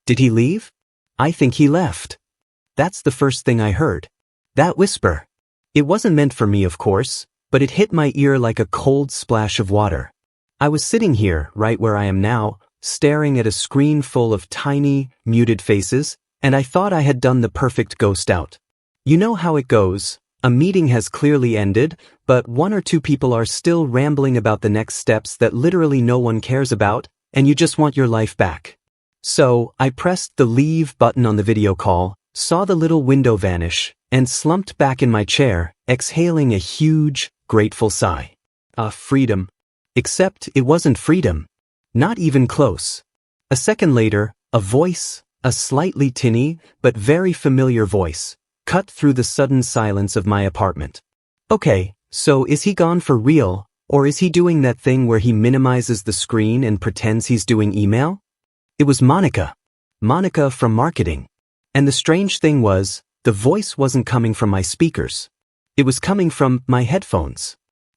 Did he leave? I think he left. That's the first thing I heard. That whisper. It wasn't meant for me, of course, but it hit my ear like a cold splash of water. I was sitting here, right where I am now, staring at a screen full of tiny, muted faces, and I thought I had done the perfect ghost out. You know how it goes. A meeting has clearly ended, but one or two people are still rambling about the next steps that literally no one cares about, and you just want your life back. So, I pressed the leave button on the video call, saw the little window vanish, and slumped back in my chair, exhaling a huge, grateful sigh. Freedom. Except it wasn't freedom. Not even close. A second later, a voice, a slightly tinny, but very familiar voice, cut through the sudden silence of my apartment. Okay, so is he gone for real, or is he doing that thing where he minimizes the screen and pretends he's doing email? It was Monica. Monica from marketing. And the strange thing was, the voice wasn't coming from my speakers. It was coming from my headphones.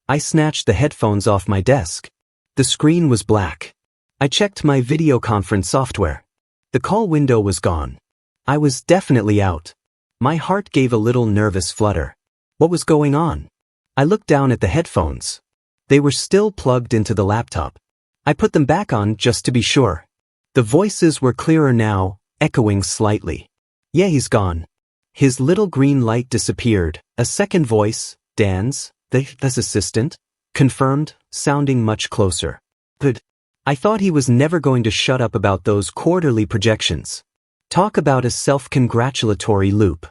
I snatched the headphones off my desk. The screen was black. I checked my video conference software. The call window was gone. I was definitely out. My heart gave a little nervous flutter. What was going on? I looked down at the headphones. They were still plugged into the laptop. I put them back on just to be sure. The voices were clearer now, echoing slightly. Yeah, he's gone. His little green light disappeared. A second voice, Dan's, his assistant, confirmed, sounding much closer. Good. I thought he was never going to shut up about those quarterly projections. Talk about a self-congratulatory loop.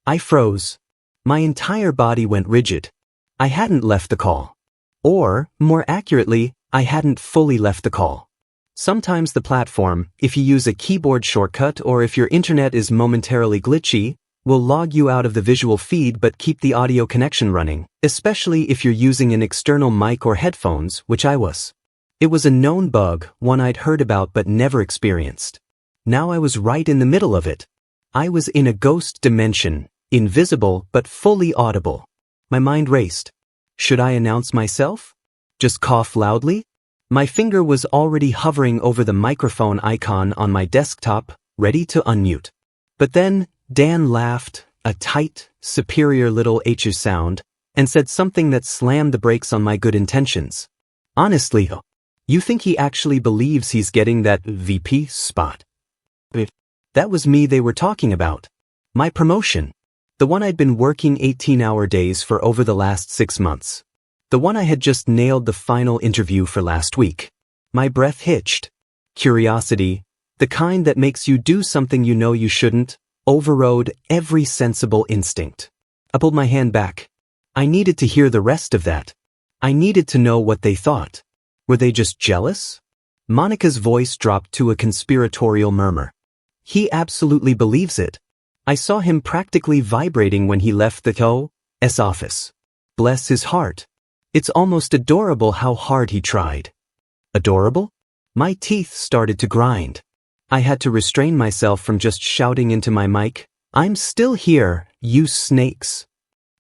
I froze. My entire body went rigid. I hadn't left the call. Or, more accurately, I hadn't fully left the call. Sometimes the platform, if you use a keyboard shortcut or if your internet is momentarily glitchy, will log you out of the visual feed but keep the audio connection running, especially if you're using an external mic or headphones, which I was. It was a known bug, one I'd heard about but never experienced. Now I was right in the middle of it. I was in a ghost dimension, invisible but fully audible. My mind raced. Should I announce myself? Just cough loudly? My finger was already hovering over the microphone icon on my desktop, ready to unmute. But then, Dan laughed, a tight, superior little H sound, and said something that slammed the brakes on my good intentions. Honestly, you think he actually believes he's getting that VP spot? That was me they were talking about. My promotion. The one I'd been working 18-hour days for over the last 6 months. The one I had just nailed the final interview for last week. My breath hitched. Curiosity, the kind that makes you do something you know you shouldn't, overrode every sensible instinct. I pulled my hand back. I needed to hear the rest of that. I needed to know what they thought. Were they just jealous? Monica's voice dropped to a conspiratorial murmur. He absolutely believes it. I saw him practically vibrating when he left the OS office. Bless his heart. It's almost adorable how hard he tried. Adorable? My teeth started to grind. I had to restrain myself from just shouting into my mic, "I'm still here, you snakes."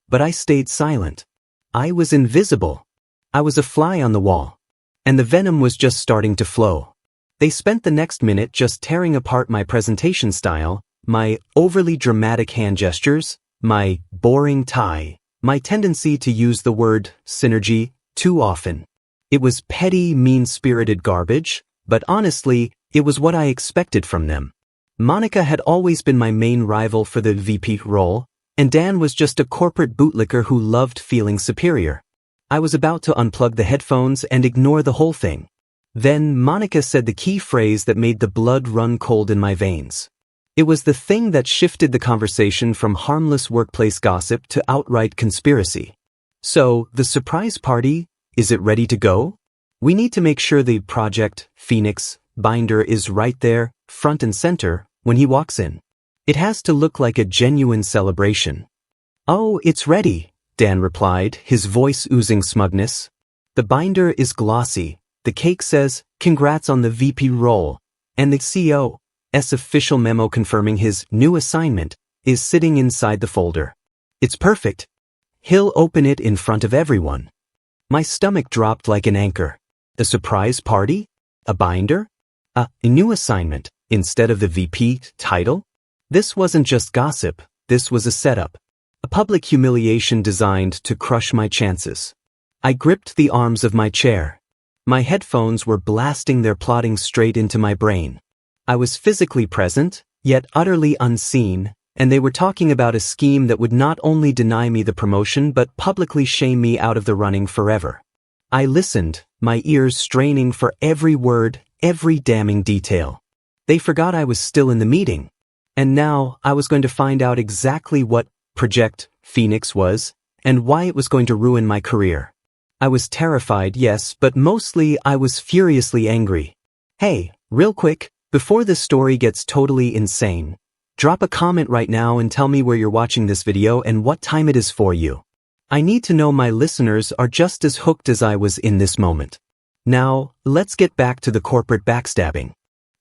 But I stayed silent. I was invisible. I was a fly on the wall. And the venom was just starting to flow. They spent the next minute just tearing apart my presentation style, my overly dramatic hand gestures, my boring tie, my tendency to use the word synergy too often. It was petty, mean-spirited garbage, but honestly, it was what I expected from them. Monica had always been my main rival for the VP role, and Dan was just a corporate bootlicker who loved feeling superior. I was about to unplug the headphones and ignore the whole thing. Then Monica said the key phrase that made the blood run cold in my veins. It was the thing that shifted the conversation from harmless workplace gossip to outright conspiracy. So, the surprise party, is it ready to go? We need to make sure the Project Phoenix binder is right there, front and center, when he walks in. It has to look like a genuine celebration. "Oh, it's ready," Dan replied, his voice oozing smugness. "The binder is glossy. The cake says, 'Congrats on the VP role,' and the CEO's official memo confirming his new assignment is sitting inside the folder. It's perfect. He'll open it in front of everyone." My stomach dropped like an anchor. A surprise party? A binder? A new assignment? instead of the VP title? This wasn't just gossip, this was a setup. A public humiliation designed to crush my chances. I gripped the arms of my chair. My headphones were blasting their plotting straight into my brain. I was physically present, yet utterly unseen, and they were talking about a scheme that would not only deny me the promotion but publicly shame me out of the running forever. I listened, my ears straining for every word, every damning detail. They forgot I was still in the meeting. And now I was going to find out exactly what Project Phoenix was, and why it was going to ruin my career. I was terrified, yes, but mostly I was furiously angry. Hey, real quick, before this story gets totally insane, drop a comment right now and tell me where you're watching this video and what time it is for you. I need to know my listeners are just as hooked as I was in this moment. Now, let's get back to the corporate backstabbing.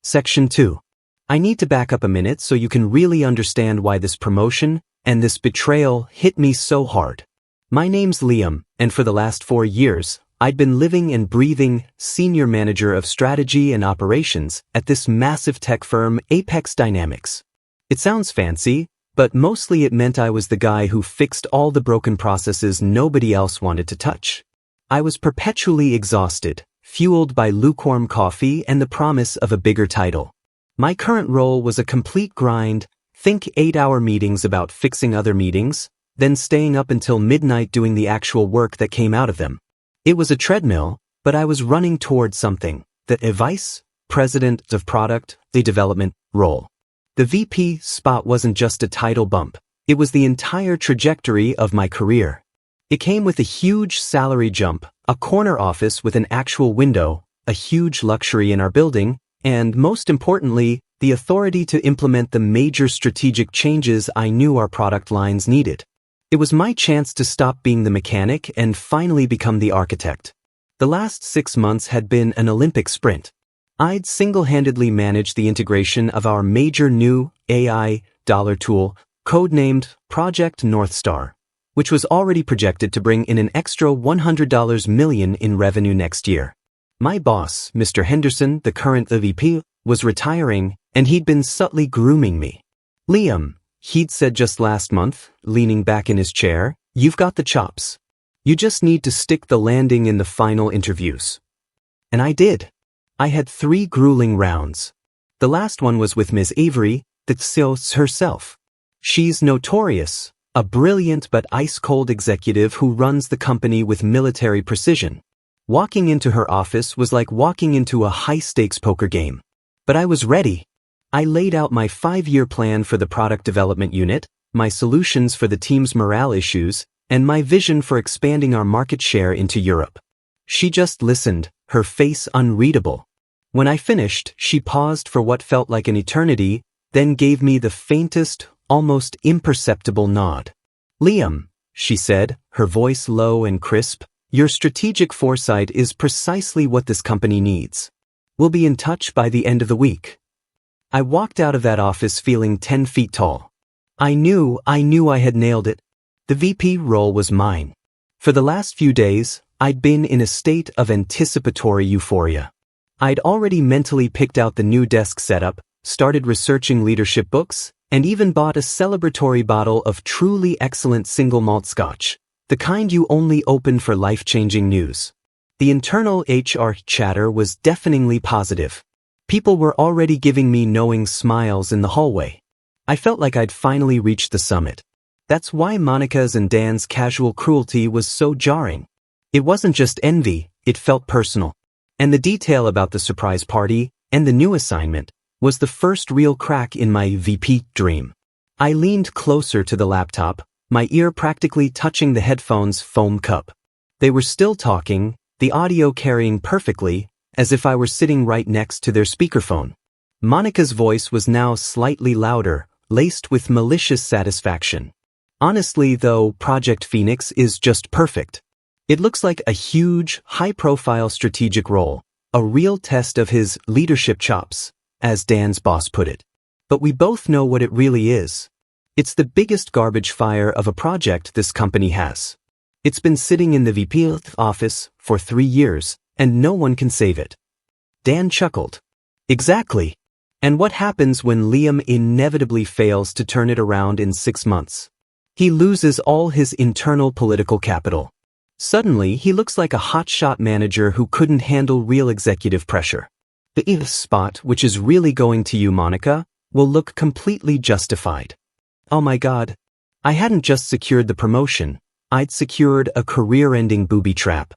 Section 2. I need to back up a minute so you can really understand why this promotion and this betrayal hit me so hard. My name's Liam, and for the last 4 years, I'd been living and breathing senior manager of strategy and operations at this massive tech firm, Apex Dynamics. It sounds fancy, but mostly it meant I was the guy who fixed all the broken processes nobody else wanted to touch. I was perpetually exhausted, fueled by lukewarm coffee and the promise of a bigger title. My current role was a complete grind, think 8-hour meetings about fixing other meetings, then staying up until midnight doing the actual work that came out of them. It was a treadmill, but I was running toward something, the Vice President of Product, the Development role. The VP spot wasn't just a title bump, it was the entire trajectory of my career. It came with a huge salary jump, a corner office with an actual window, a huge luxury in our building, and most importantly, the authority to implement the major strategic changes I knew our product lines needed. It was my chance to stop being the mechanic and finally become the architect. The last 6 months had been an Olympic sprint. I'd single-handedly managed the integration of our major new AI dollar tool, codenamed Project North Star, which was already projected to bring in an extra $100 million in revenue next year. My boss, Mr. Henderson, the current VP, was retiring, and he'd been subtly grooming me. Liam, he'd said just last month, leaning back in his chair, you've got the chops. You just need to stick the landing in the final interviews. And I did. I had 3 grueling rounds. The last one was with Ms. Avery, the CEO herself. She's notorious, a brilliant but ice-cold executive who runs the company with military precision. Walking into her office was like walking into a high-stakes poker game. But I was ready. I laid out my 5-year plan for the product development unit, my solutions for the team's morale issues, and my vision for expanding our market share into Europe. She just listened, her face unreadable. When I finished, she paused for what felt like an eternity, then gave me the faintest, almost imperceptible nod. Liam, she said, her voice low and crisp, your strategic foresight is precisely what this company needs. We'll be in touch by the end of the week. I walked out of that office feeling 10 feet tall. I knew I had nailed it. The VP role was mine. For the last few days, I'd been in a state of anticipatory euphoria. I'd already mentally picked out the new desk setup, started researching leadership books, and even bought a celebratory bottle of truly excellent single malt scotch, the kind you only open for life-changing news. The internal HR chatter was deafeningly positive. People were already giving me knowing smiles in the hallway. I felt like I'd finally reached the summit. That's why Monica's and Dan's casual cruelty was so jarring. It wasn't just envy, it felt personal. And the detail about the surprise party and the new assignment was the first real crack in my VP dream. I leaned closer to the laptop, my ear practically touching the headphone's foam cup. They were still talking, the audio carrying perfectly, as if I were sitting right next to their speakerphone. Monica's voice was now slightly louder, laced with malicious satisfaction. Honestly, though, Project Phoenix is just perfect. It looks like a huge, high-profile strategic role, a real test of his leadership chops, as Dan's boss put it. But we both know what it really is. It's the biggest garbage fire of a project this company has. It's been sitting in the VP office for 3 years, and no one can save it. Dan chuckled. Exactly. And what happens when Liam inevitably fails to turn it around in 6 months? He loses all his internal political capital. Suddenly, he looks like a hotshot manager who couldn't handle real executive pressure. The if spot, which is really going to you, Monica, will look completely justified. Oh my God. I hadn't just secured the promotion, I'd secured a career-ending booby trap.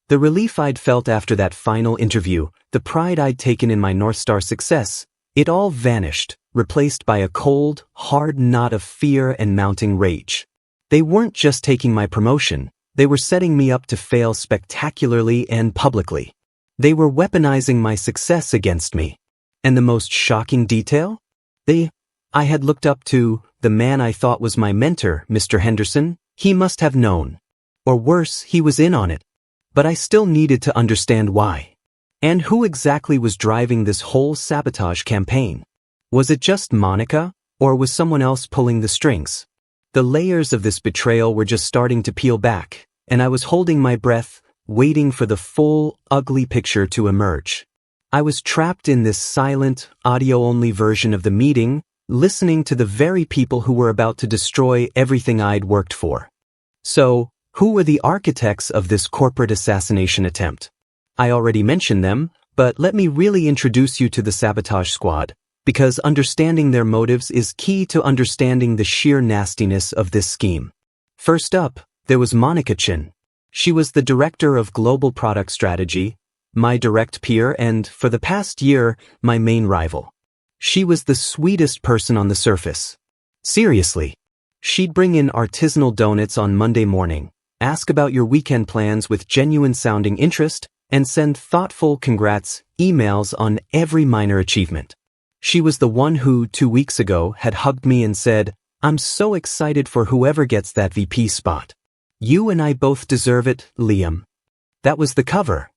The relief I'd felt after that final interview, the pride I'd taken in my North Star success, it all vanished, replaced by a cold, hard knot of fear and mounting rage. They weren't just taking my promotion, they were setting me up to fail spectacularly and publicly. They were weaponizing my success against me. And the most shocking detail? I had looked up to the man I thought was my mentor, Mr. Henderson. He must have known. Or worse, he was in on it. But I still needed to understand why. And who exactly was driving this whole sabotage campaign? Was it just Monica, or was someone else pulling the strings? The layers of this betrayal were just starting to peel back, and I was holding my breath, waiting for the full, ugly picture to emerge. I was trapped in this silent, audio-only version of the meeting, listening to the very people who were about to destroy everything I'd worked for. So, who were the architects of this corporate assassination attempt? I already mentioned them, but let me really introduce you to the sabotage squad, because understanding their motives is key to understanding the sheer nastiness of this scheme. First up, there was Monica Chin. She was the director of global product strategy, my direct peer, and, for the past year, my main rival. She was the sweetest person on the surface. Seriously. She'd bring in artisanal donuts on Monday morning, ask about your weekend plans with genuine-sounding interest, and send thoughtful congrats emails on every minor achievement. She was the one who, 2 weeks ago, had hugged me and said, "I'm so excited for whoever gets that VP spot. You and I both deserve it, Liam." That was the cover.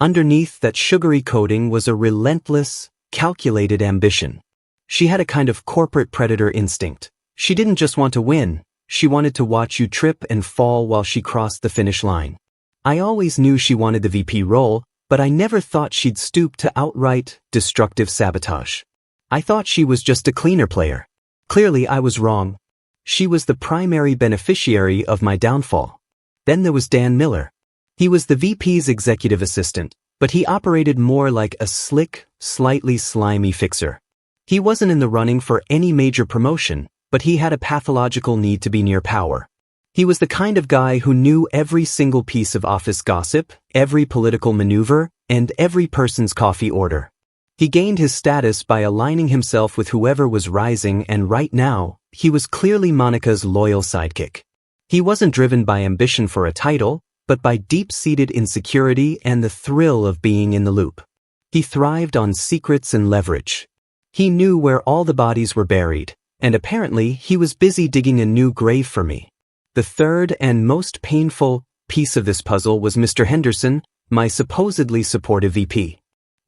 Underneath that sugary coating was a relentless, calculated ambition. She had a kind of corporate predator instinct. She didn't just want to win, she wanted to watch you trip and fall while she crossed the finish line. I always knew she wanted the VP role, but I never thought she'd stoop to outright, destructive sabotage. I thought she was just a cleaner player. Clearly I was wrong. She was the primary beneficiary of my downfall. Then there was Dan Miller. He was the VP's executive assistant, but he operated more like a slick, slightly slimy fixer. He wasn't in the running for any major promotion, but he had a pathological need to be near power. He was the kind of guy who knew every single piece of office gossip, every political maneuver, and every person's coffee order. He gained his status by aligning himself with whoever was rising, and right now, he was clearly Monica's loyal sidekick. He wasn't driven by ambition for a title, but by deep-seated insecurity and the thrill of being in the loop. He thrived on secrets and leverage. He knew where all the bodies were buried, and apparently he was busy digging a new grave for me. The third and most painful piece of this puzzle was Mr. Henderson, my supposedly supportive VP.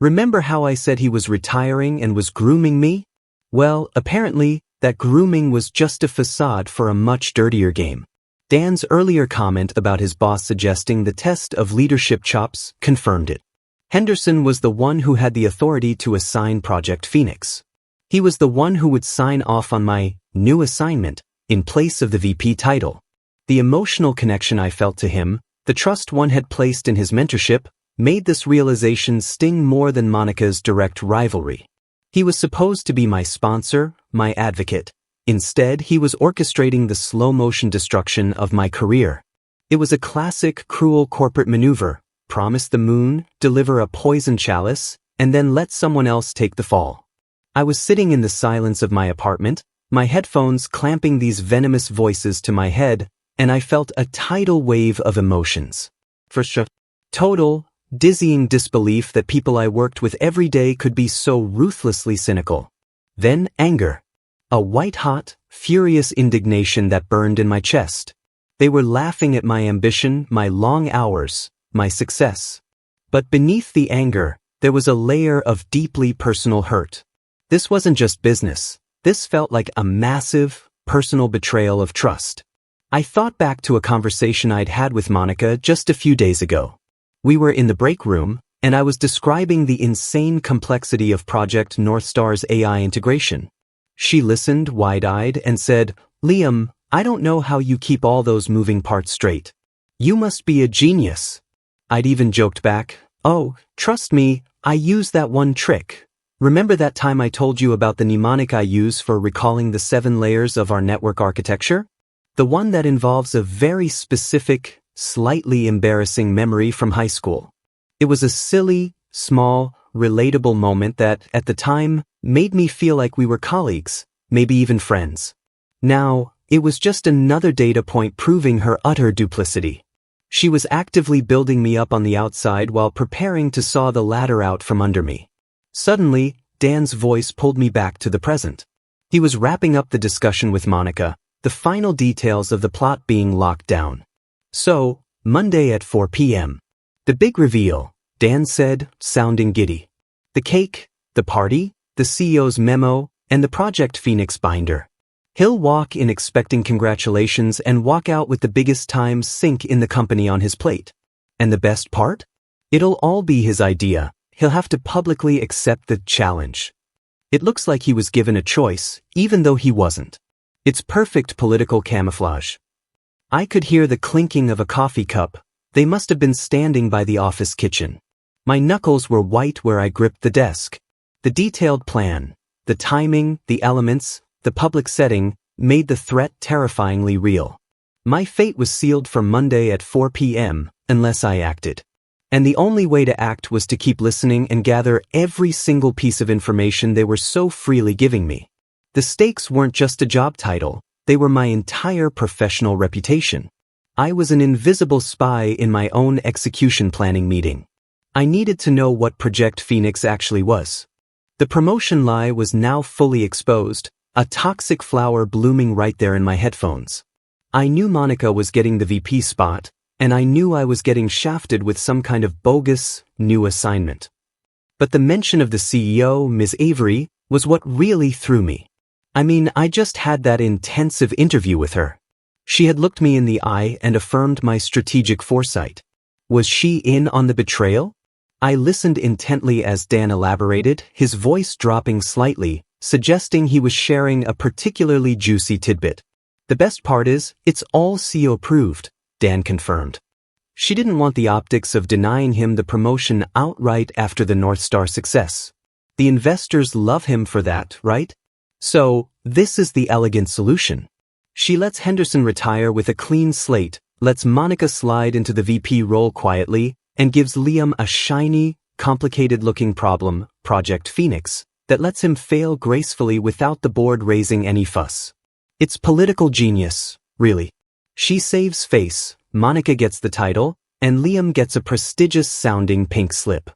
Remember how I said he was retiring and was grooming me? Well, apparently, that grooming was just a facade for a much dirtier game. Dan's earlier comment about his boss suggesting the test of leadership chops confirmed it. Henderson was the one who had the authority to assign Project Phoenix. He was the one who would sign off on my new assignment in place of the VP title. The emotional connection I felt to him, the trust one had placed in his mentorship, made this realization sting more than Monica's direct rivalry. He was supposed to be my sponsor, my advocate. Instead, he was orchestrating the slow-motion destruction of my career. It was a classic, cruel corporate maneuver: promise the moon, deliver a poison chalice, and then let someone else take the fall. I was sitting in the silence of my apartment, my headphones clamping these venomous voices to my head, and I felt a tidal wave of emotions. First, total, dizzying disbelief that people I worked with every day could be so ruthlessly cynical. Then anger. A white-hot, furious indignation that burned in my chest. They were laughing at my ambition, my long hours, my success. But beneath the anger, there was a layer of deeply personal hurt. This wasn't just business. This felt like a massive, personal betrayal of trust. I thought back to a conversation I'd had with Monica just a few days ago. We were in the break room, and I was describing the insane complexity of Project North Star's AI integration. She listened wide-eyed and said, "Liam, I don't know how you keep all those moving parts straight. You must be a genius." I'd even joked back, "Oh, trust me, I use that one trick. Remember that time I told you about the mnemonic I use for recalling the 7 layers of our network architecture? The one that involves a very specific, slightly embarrassing memory from high school. It was a silly, small, relatable moment that, at the time, made me feel like we were colleagues, maybe even friends. Now, it was just another data point proving her utter duplicity. She was actively building me up on the outside while preparing to saw the ladder out from under me. Suddenly, Dan's voice pulled me back to the present. He was wrapping up the discussion with Monica, the final details of the plot being locked down. "So, Monday at 4 p.m. The big reveal," Dan said, sounding giddy. "The cake, the party, the CEO's memo, and the Project Phoenix binder. He'll walk in expecting congratulations and walk out with the biggest time sink in the company on his plate. And the best part? It'll all be his idea. He'll have to publicly accept the challenge." It looks like he was given a choice, even though he wasn't. It's perfect political camouflage. I could hear the clinking of a coffee cup. They must have been standing by the office kitchen. My knuckles were white where I gripped the desk. The detailed plan, the timing, the elements, the public setting, made the threat terrifyingly real. My fate was sealed for Monday at 4 p.m., unless I acted. And the only way to act was to keep listening and gather every single piece of information they were so freely giving me. The stakes weren't just a job title, they were my entire professional reputation. I was an invisible spy in my own execution planning meeting. I needed to know what Project Phoenix actually was. The promotion lie was now fully exposed, a toxic flower blooming right there in my headphones. I knew Monica was getting the VP spot, and I knew I was getting shafted with some kind of bogus, new assignment. But the mention of the CEO, Ms. Avery, was what really threw me. I mean, I just had that intensive interview with her. She had looked me in the eye and affirmed my strategic foresight. Was she in on the betrayal? I listened intently as Dan elaborated, his voice dropping slightly, suggesting he was sharing a particularly juicy tidbit. "The best part is, it's all CEO approved," Dan confirmed. She didn't want the optics of denying him the promotion outright after the North Star success. The investors love him for that, right? So, this is the elegant solution. She lets Henderson retire with a clean slate, lets Monica slide into the VP role quietly, and gives Liam a shiny, complicated-looking problem, Project Phoenix, that lets him fail gracefully without the board raising any fuss. It's political genius, really. She saves face, Monica gets the title, and Liam gets a prestigious-sounding pink slip.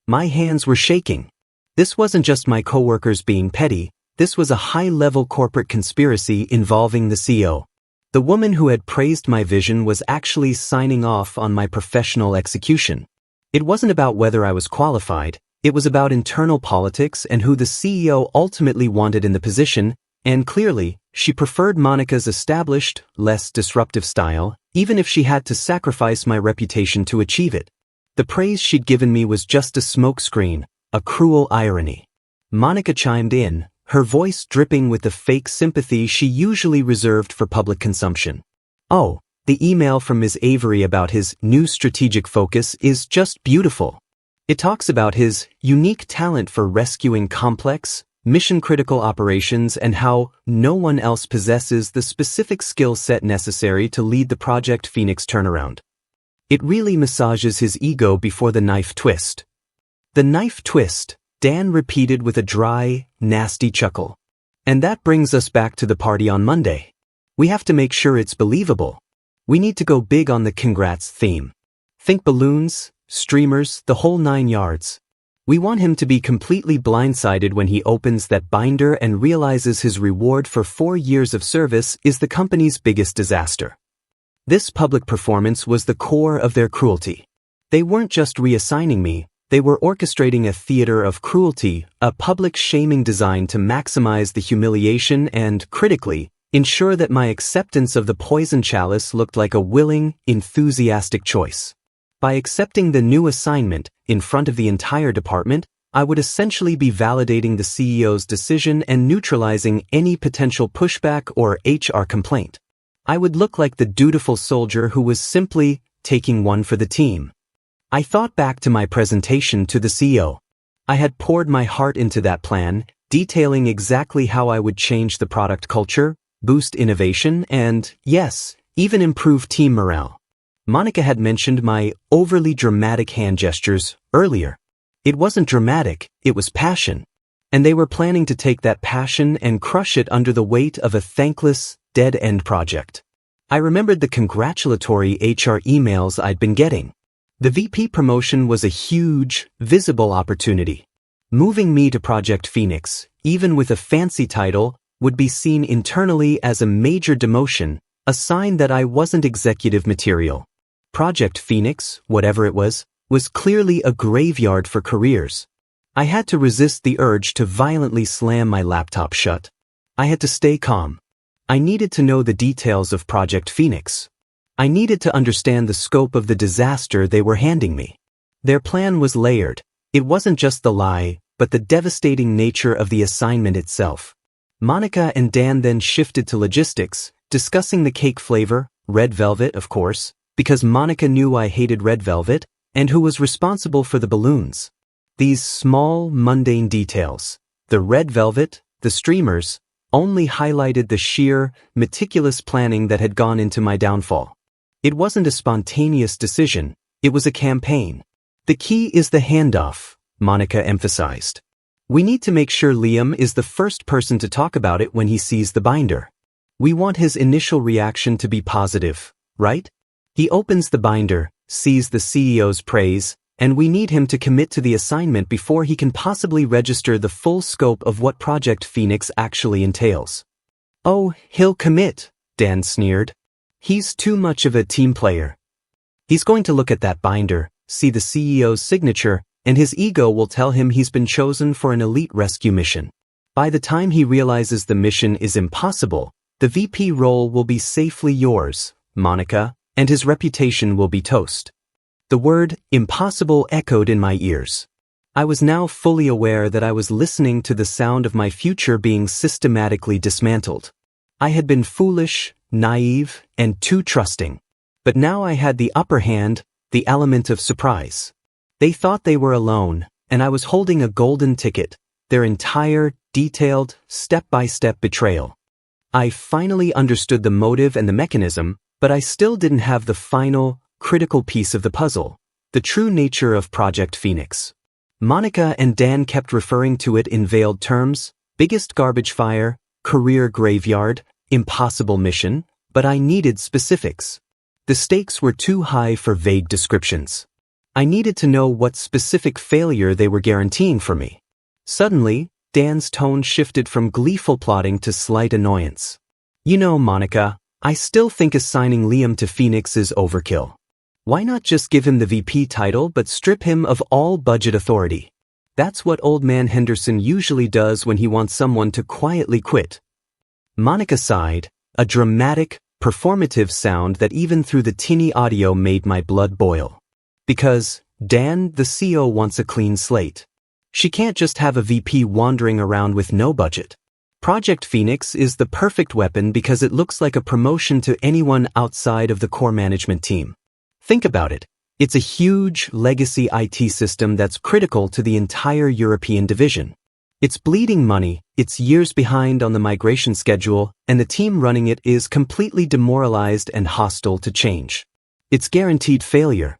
My hands were shaking. This wasn't just my coworkers being petty, this was a high-level corporate conspiracy involving the CEO. The woman who had praised my vision was actually signing off on my professional execution. It wasn't about whether I was qualified, it was about internal politics and who the CEO ultimately wanted in the position, and clearly, she preferred Monica's established, less disruptive style, even if she had to sacrifice my reputation to achieve it. The praise she'd given me was just a smokescreen, a cruel irony. Monica chimed in, her voice dripping with the fake sympathy she usually reserved for public consumption. "Oh, the email from Ms. Avery about his new strategic focus is just beautiful. It talks about his unique talent for rescuing complex, mission-critical operations and how no one else possesses the specific skill set necessary to lead the Project Phoenix turnaround. It really massages his ego before the knife twist." "The knife twist," Dan repeated with a dry, nasty chuckle. "And that brings us back to the party on Monday. We have to make sure it's believable. We need to go big on the congrats theme. Think balloons, streamers, the whole 9 yards. We want him to be completely blindsided when he opens that binder and realizes his reward for 4 years of service is the company's biggest disaster." This public performance was the core of their cruelty. They weren't just reassigning me, they were orchestrating a theater of cruelty, a public shaming designed to maximize the humiliation and, critically, ensure that my acceptance of the poison chalice looked like a willing, enthusiastic choice. By accepting the new assignment in front of the entire department, I would essentially be validating the CEO's decision and neutralizing any potential pushback or HR complaint. I would look like the dutiful soldier who was simply taking one for the team. I thought back to my presentation to the CEO. I had poured my heart into that plan, detailing exactly how I would change the product culture, boost innovation, and, yes, even improve team morale. Monica had mentioned my overly dramatic hand gestures earlier. It wasn't dramatic, it was passion. And they were planning to take that passion and crush it under the weight of a thankless, dead-end project. I remembered the congratulatory HR emails I'd been getting. The VP promotion was a huge, visible opportunity. Moving me to Project Phoenix, even with a fancy title, would be seen internally as a major demotion, a sign that I wasn't executive material. Project Phoenix, whatever it was clearly a graveyard for careers. I had to resist the urge to violently slam my laptop shut. I had to stay calm. I needed to know the details of Project Phoenix. I needed to understand the scope of the disaster they were handing me. Their plan was layered. It wasn't just the lie, but the devastating nature of the assignment itself. Monica and Dan then shifted to logistics, discussing the cake flavor, red velvet, of course, because Monica knew I hated red velvet, and who was responsible for the balloons. These small, mundane details, the red velvet, the streamers, only highlighted the sheer, meticulous planning that had gone into my downfall. It wasn't a spontaneous decision, it was a campaign. The key is the handoff, Monica emphasized. We need to make sure Liam is the first person to talk about it when he sees the binder. We want his initial reaction to be positive, right? He opens the binder, sees the CEO's praise, and we need him to commit to the assignment before he can possibly register the full scope of what Project Phoenix actually entails. Oh, he'll commit, Dan sneered. He's too much of a team player. He's going to look at that binder, see the CEO's signature, and his ego will tell him he's been chosen for an elite rescue mission. By the time he realizes the mission is impossible, the VP role will be safely yours, Monica, and his reputation will be toast. The word impossible echoed in my ears. I was now fully aware that I was listening to the sound of my future being systematically dismantled. I had been foolish, naive, and too trusting. But now I had the upper hand, the element of surprise. They thought they were alone, and I was holding a golden ticket, their entire, detailed, step-by-step betrayal. I finally understood the motive and the mechanism, but I still didn't have the final, critical piece of the puzzle, the true nature of Project Phoenix. Monica and Dan kept referring to it in veiled terms, biggest garbage fire, career graveyard, impossible mission, but I needed specifics. The stakes were too high for vague descriptions. I needed to know what specific failure they were guaranteeing for me. Suddenly, Dan's tone shifted from gleeful plotting to slight annoyance. You know, Monica, I still think assigning Liam to Phoenix is overkill. Why not just give him the VP title but strip him of all budget authority? That's what Old Man Henderson usually does when he wants someone to quietly quit. Monica sighed, a dramatic, performative sound that even through the tinny audio made my blood boil. Because Dan, the CEO, wants a clean slate. She can't just have a VP wandering around with no budget. Project Phoenix is the perfect weapon because it looks like a promotion to anyone outside of the core management team. Think about it. It's a huge legacy IT system that's critical to the entire European division. It's bleeding money, it's years behind on the migration schedule, and the team running it is completely demoralized and hostile to change. It's guaranteed failure.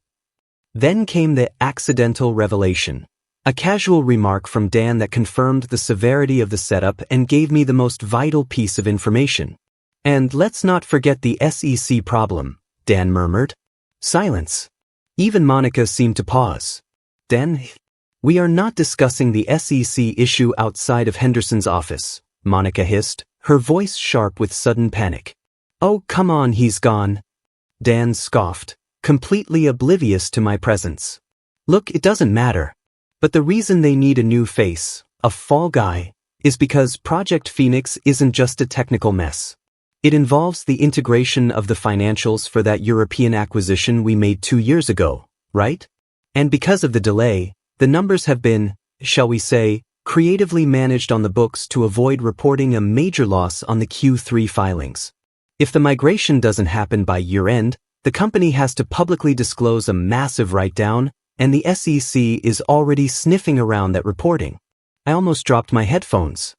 Then came the accidental revelation. A casual remark from Dan that confirmed the severity of the setup and gave me the most vital piece of information. And let's not forget the SEC problem, Dan murmured. Silence. Even Monica seemed to pause. Dan, we are not discussing the SEC issue outside of Henderson's office, Monica hissed, her voice sharp with sudden panic. Oh, come on, he's gone. Dan scoffed, completely oblivious to my presence. Look, it doesn't matter. But the reason they need a new face, a fall guy, is because Project Phoenix isn't just a technical mess. It involves the integration of the financials for that European acquisition we made 2 years ago, right? And because of the delay, the numbers have been, shall we say, creatively managed on the books to avoid reporting a major loss on the Q3 filings. If the migration doesn't happen by year-end, the company has to publicly disclose a massive write-down, and the SEC is already sniffing around that reporting. I almost dropped my headphones.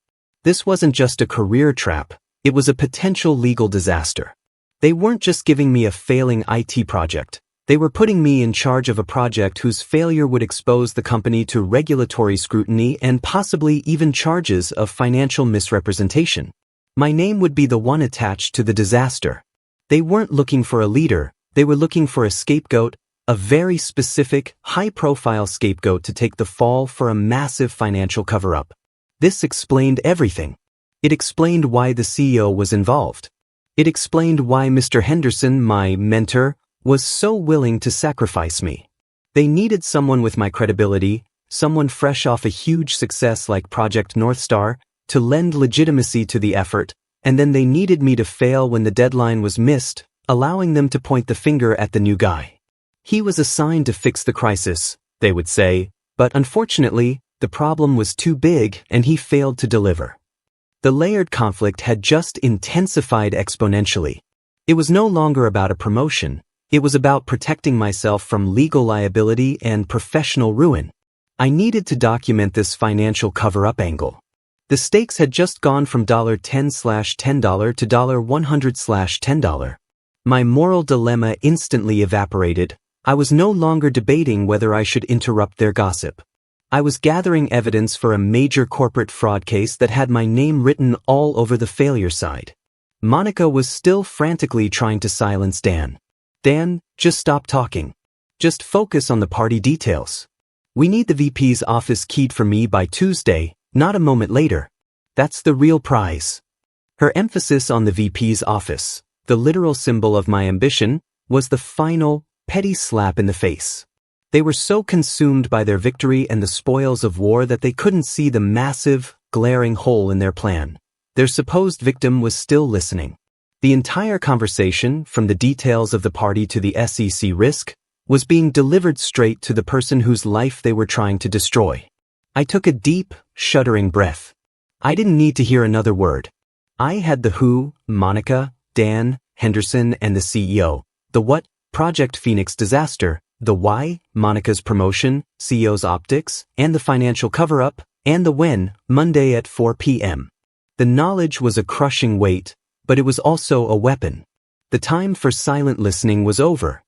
This wasn't just a career trap, it was a potential legal disaster. They weren't just giving me a failing IT project, they were putting me in charge of a project whose failure would expose the company to regulatory scrutiny and possibly even charges of financial misrepresentation. My name would be the one attached to the disaster. They weren't looking for a leader, they were looking for a scapegoat, a very specific, high-profile scapegoat to take the fall for a massive financial cover-up. This explained everything. It explained why the CEO was involved. It explained why Mr. Henderson, my mentor, was so willing to sacrifice me. They needed someone with my credibility, someone fresh off a huge success like Project North Star, to lend legitimacy to the effort, and then they needed me to fail when the deadline was missed, allowing them to point the finger at the new guy. He was assigned to fix the crisis, they would say, but unfortunately, the problem was too big and he failed to deliver. The layered conflict had just intensified exponentially. It was no longer about a promotion. It was about protecting myself from legal liability and professional ruin. I needed to document this financial cover-up angle. The stakes had just gone from $10/$10 to $100/$10. My moral dilemma instantly evaporated. I was no longer debating whether I should interrupt their gossip. I was gathering evidence for a major corporate fraud case that had my name written all over the failure side. Monica was still frantically trying to silence Dan. Dan, just stop talking. Just focus on the party details. We need the VP's office keyed for me by Tuesday, not a moment later. That's the real prize. Her emphasis on the VP's office, the literal symbol of my ambition, was the final, petty slap in the face. They were so consumed by their victory and the spoils of war that they couldn't see the massive, glaring hole in their plan. Their supposed victim was still listening. The entire conversation, from the details of the party to the SEC risk, was being delivered straight to the person whose life they were trying to destroy. I took a deep, shuddering breath. I didn't need to hear another word. I had the who, Monica, Dan, Henderson, and the CEO. The what, Project Phoenix disaster. The why, Monica's promotion, CEO's optics, and the financial cover-up. And the when, Monday at 4 p.m. The knowledge was a crushing weight, but it was also a weapon. The time for silent listening was over.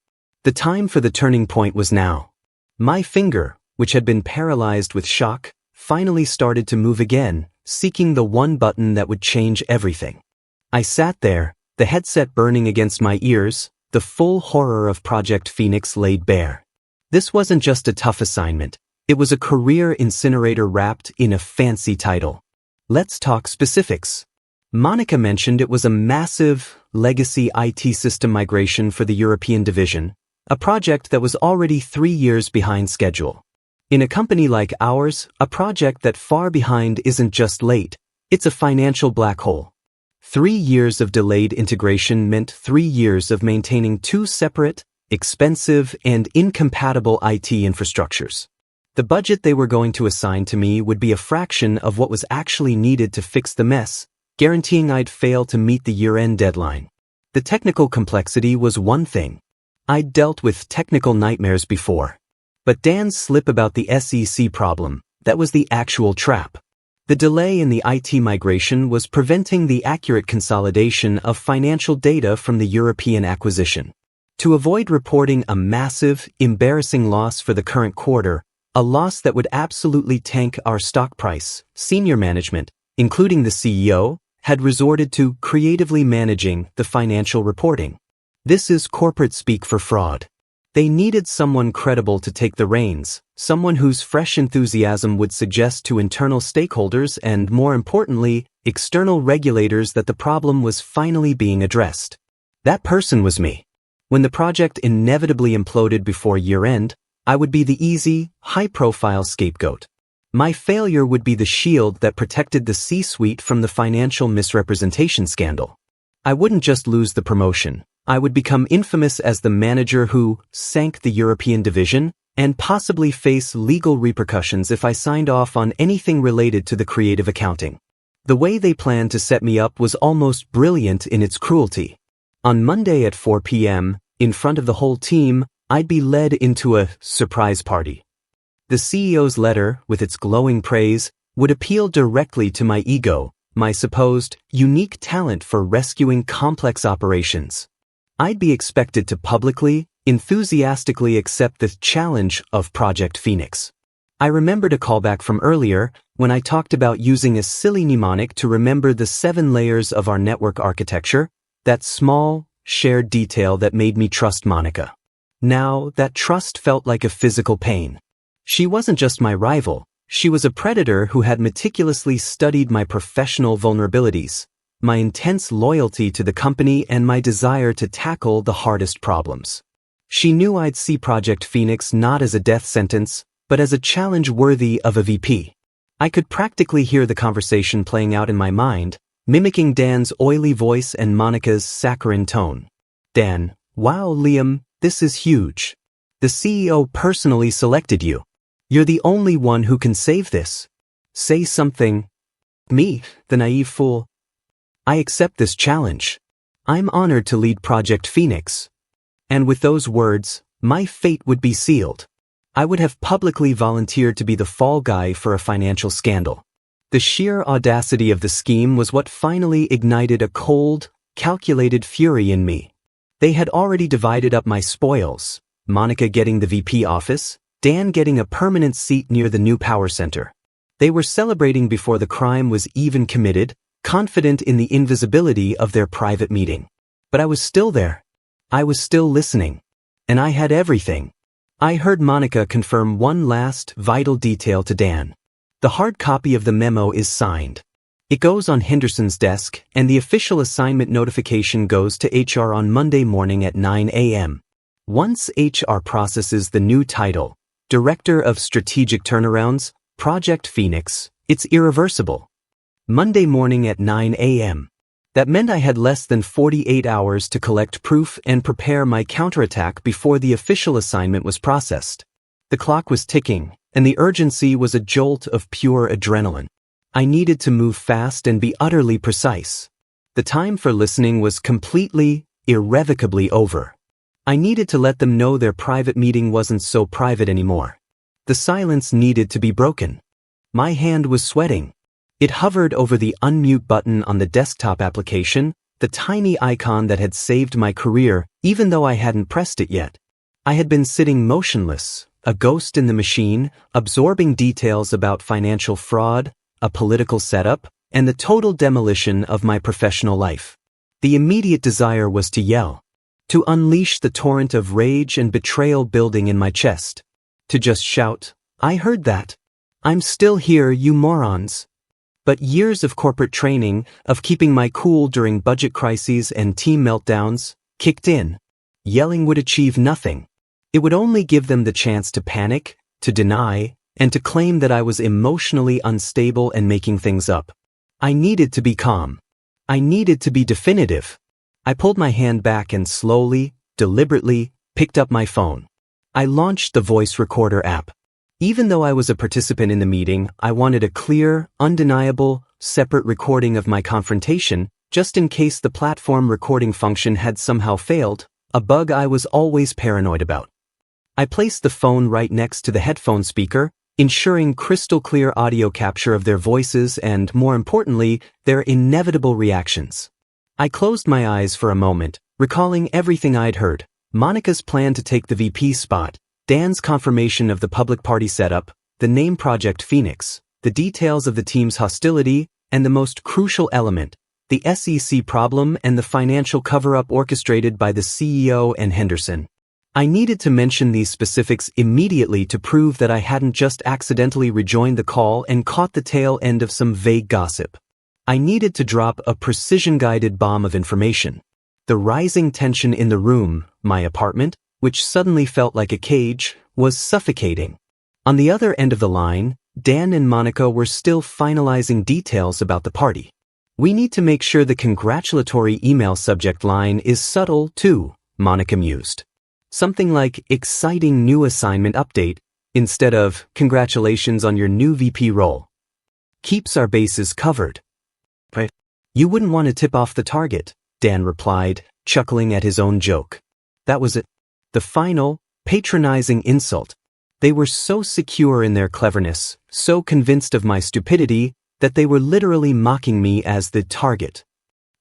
The time for the turning point was now. My finger, which had been paralyzed with shock, finally started to move again, seeking the one button that would change everything. I sat there, the headset burning against my ears, the full horror of Project Phoenix laid bare. This wasn't just a tough assignment, it was a career incinerator wrapped in a fancy title. Let's talk specifics. Monica mentioned it was a massive, legacy IT system migration for the European division, a project that was already 3 years behind schedule. In a company like ours, a project that far behind isn't just late, it's a financial black hole. 3 years of delayed integration meant 3 years of maintaining 2 separate, expensive, and incompatible IT infrastructures. The budget they were going to assign to me would be a fraction of what was actually needed to fix the mess, guaranteeing I'd fail to meet the year-end deadline. The technical complexity was one thing. I'd dealt with technical nightmares before. But Dan's slip about the SEC problem, that was the actual trap. The delay in the IT migration was preventing the accurate consolidation of financial data from the European acquisition. To avoid reporting a massive, embarrassing loss for the current quarter, a loss that would absolutely tank our stock price, senior management, including the CEO, had resorted to creatively managing the financial reporting. This is corporate speak for fraud. They needed someone credible to take the reins, someone whose fresh enthusiasm would suggest to internal stakeholders and, more importantly, external regulators that the problem was finally being addressed. That person was me. When the project inevitably imploded before year-end, I would be the easy, high-profile scapegoat. My failure would be the shield that protected the C-suite from the financial misrepresentation scandal. I wouldn't just lose the promotion, I would become infamous as the manager who sank the European division and possibly face legal repercussions if I signed off on anything related to the creative accounting. The way they planned to set me up was almost brilliant in its cruelty. On Monday at 4 p.m., in front of the whole team, I'd be led into a surprise party. The CEO's letter, with its glowing praise, would appeal directly to my ego, my supposed unique talent for rescuing complex operations. I'd be expected to publicly, enthusiastically accept the challenge of Project Phoenix. I remembered a callback from earlier when I talked about using a silly mnemonic to remember the 7 layers of our network architecture, that small, shared detail that made me trust Monica. Now, that trust felt like a physical pain. She wasn't just my rival, she was a predator who had meticulously studied my professional vulnerabilities, my intense loyalty to the company, and my desire to tackle the hardest problems. She knew I'd see Project Phoenix not as a death sentence, but as a challenge worthy of a VP. I could practically hear the conversation playing out in my mind, mimicking Dan's oily voice and Monica's saccharine tone. Dan: "Wow, Liam, this is huge. The CEO personally selected you. You're the only one who can save this. Say something." Me, the naive fool. "I accept this challenge. I'm honored to lead Project Phoenix." And with those words, my fate would be sealed. I would have publicly volunteered to be the fall guy for a financial scandal. The sheer audacity of the scheme was what finally ignited a cold, calculated fury in me. They had already divided up my spoils, Monica getting the VP office, Dan getting a permanent seat near the new power center. They were celebrating before the crime was even committed, confident in the invisibility of their private meeting. But I was still there. I was still listening. And I had everything. I heard Monica confirm one last, vital detail to Dan. The hard copy of the memo is signed. It goes on Henderson's desk, and the official assignment notification goes to HR on Monday morning at 9 a.m. Once HR processes the new title, Director of Strategic Turnarounds, Project Phoenix, it's irreversible. Monday morning at 9 a.m. That meant I had less than 48 hours to collect proof and prepare my counterattack before the official assignment was processed. The clock was ticking, and the urgency was a jolt of pure adrenaline. I needed to move fast and be utterly precise. The time for listening was completely, irrevocably over. I needed to let them know their private meeting wasn't so private anymore. The silence needed to be broken. My hand was sweating. It hovered over the unmute button on the desktop application, the tiny icon that had saved my career, even though I hadn't pressed it yet. I had been sitting motionless, a ghost in the machine, absorbing details about financial fraud, a political setup, and the total demolition of my professional life. The immediate desire was to yell, to unleash the torrent of rage and betrayal building in my chest. To just shout, "I heard that. I'm still here, you morons." But years of corporate training, of keeping my cool during budget crises and team meltdowns, kicked in. Yelling would achieve nothing. It would only give them the chance to panic, to deny, and to claim that I was emotionally unstable and making things up. I needed to be calm. I needed to be definitive. I pulled my hand back and slowly, deliberately, picked up my phone. I launched the voice recorder app. Even though I was a participant in the meeting, I wanted a clear, undeniable, separate recording of my confrontation, just in case the platform recording function had somehow failed, a bug I was always paranoid about. I placed the phone right next to the headphone speaker, ensuring crystal clear audio capture of their voices and, more importantly, their inevitable reactions. I closed my eyes for a moment, recalling everything I'd heard: Monica's plan to take the VP spot, Dan's confirmation of the public party setup, the name Project Phoenix, the details of the team's hostility, and the most crucial element, the SEC problem and the financial cover-up orchestrated by the CEO and Henderson. I needed to mention these specifics immediately to prove that I hadn't just accidentally rejoined the call and caught the tail end of some vague gossip. I needed to drop a precision-guided bomb of information. The rising tension in the room, my apartment, which suddenly felt like a cage, was suffocating. On the other end of the line, Dan and Monica were still finalizing details about the party. We need to make sure the congratulatory email subject line is subtle, too, Monica mused. Something like exciting new assignment update instead of congratulations on your new VP role. Keeps our bases covered. Right. You wouldn't want to tip off the target, Dan replied, chuckling at his own joke. That was it. The final, patronizing insult. They were so secure in their cleverness, so convinced of my stupidity, that they were literally mocking me as the target.